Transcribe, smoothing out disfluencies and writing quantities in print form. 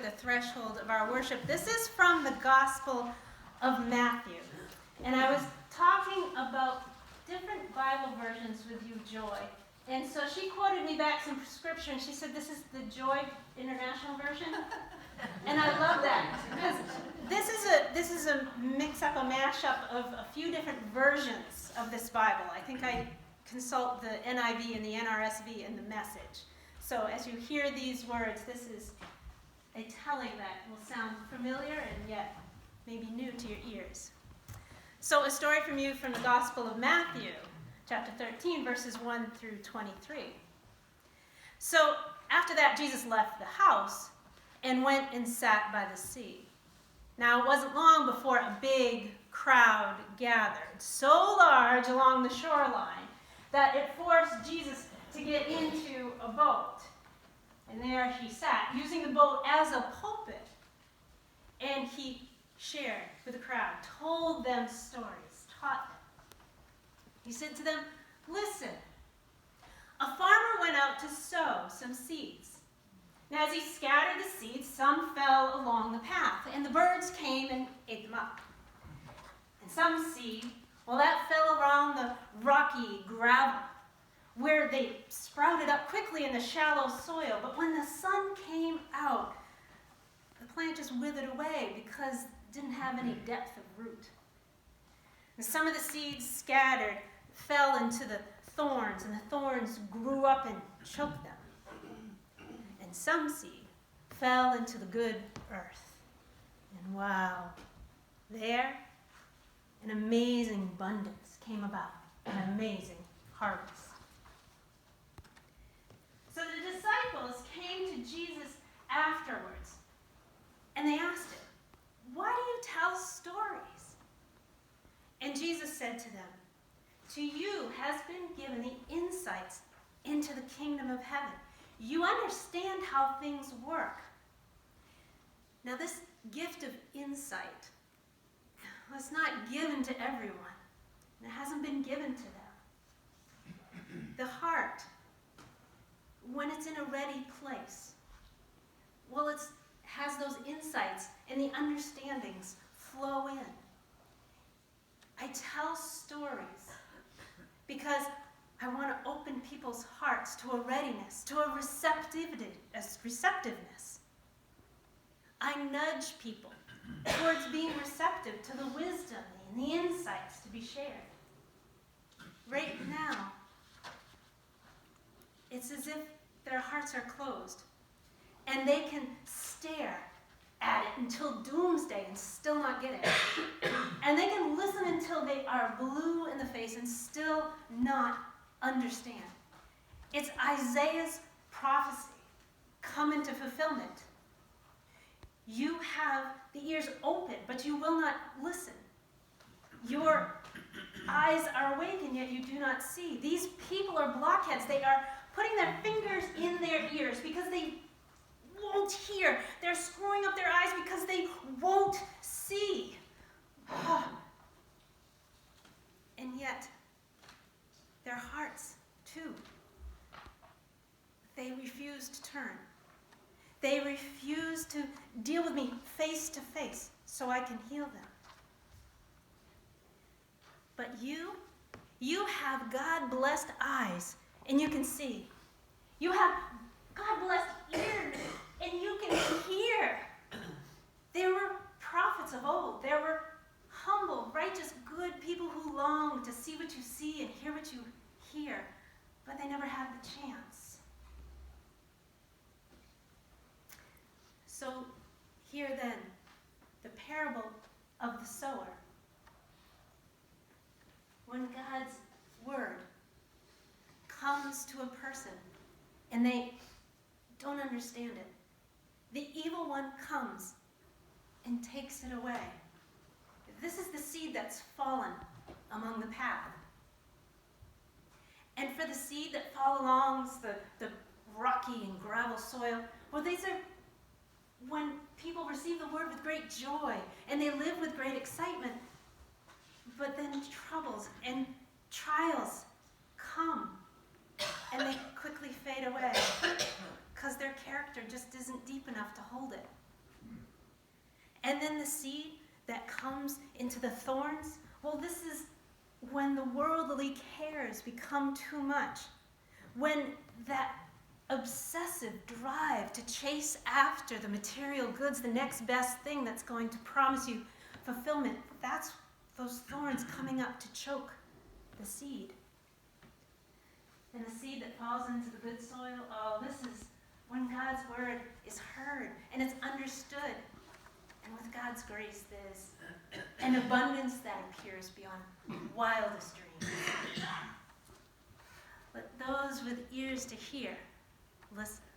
at the threshold of our worship. This is from the Gospel of Matthew. And I was talking about different Bible versions with you, Joy. And so she quoted me back some scripture, and she said, this is the Joy International Version. And I love that, because this is a mix-up, a mash-up of a few different versions of this Bible. I think I consult the NIV and the NRSV and the Message. So as you hear these words, this is a telling that will sound familiar and yet maybe new to your ears. So a story from you from the Gospel of Matthew, chapter 13, verses 1 through 23. So after that, Jesus left the house and went and sat by the sea. Now it wasn't long before a big crowd gathered, so large along the shoreline that it forced Jesus to get into a boat. And there he sat, using the boat as a pulpit. And he shared with the crowd, told them stories, taught them. He said to them, listen, a farmer went out to sow some seeds. Now as he scattered the seeds, some fell along the path, and the birds came and ate them up. And some seed, well, that fell around the rocky gravel, where they sprouted up quickly in the shallow soil. But when the sun came out, the plant just withered away because it didn't have any depth of root. And some of the seeds scattered fell into the thorns, and the thorns grew up and choked them. And some seed fell into the good earth. And wow, there an amazing abundance came about, an amazing harvest. So the disciples came to Jesus afterwards, and they asked him, why do you tell stories? And Jesus said to them, to you has been given the insights into the kingdom of heaven. You understand how things work. Now this gift of insight was not given to everyone. It hasn't been given to them. The heart, when it's in a ready place, well, it has those insights and the understandings flow in. I tell stories because I want to open people's hearts to a readiness, to a receptiveness. I nudge people towards being receptive to the wisdom and the insights to be shared. Right now, it's as if their hearts are closed, and they can stare at it until doomsday and still not get it. And they can listen until they are blue in the face and still not understand. It's Isaiah's prophecy come into fulfillment. You have the ears open, but you will not listen. Your eyes are awake, and yet you do not see. These people are blockheads. They are putting their fingers in their ears because they won't hear. They're screwing up their eyes because they won't see. And yet, their hearts, too, they refuse to turn. They refuse to deal with me face to face so I can heal them. But you have God-blessed eyes, and you can see. You have God-blessed ears, and you can hear. There were prophets of old. There were humble, righteous, good people who longed to see what you see and hear what you hear, but they never had the chance. So here then, the parable of the sower. When God's word comes to a person and they don't understand it, the evil one comes and takes it away. This is the seed that's fallen among the path. And for the seed that fall along the rocky and gravel soil, well, these are when people receive the word with great joy and they live with great excitement. But then troubles and trials come and they quickly fade away because their character just isn't deep enough to hold it. And then the seed that comes into the thorns, well, this is when the worldly cares become too much. When that obsessive drive to chase after the material goods, the next best thing that's going to promise you fulfillment, that's those thorns coming up to choke the seed. And the seed that falls into the good soil, oh, this is when God's word is heard and it's understood. And with God's grace, there's an abundance that appears beyond wildest dreams. Let those with ears to hear listen.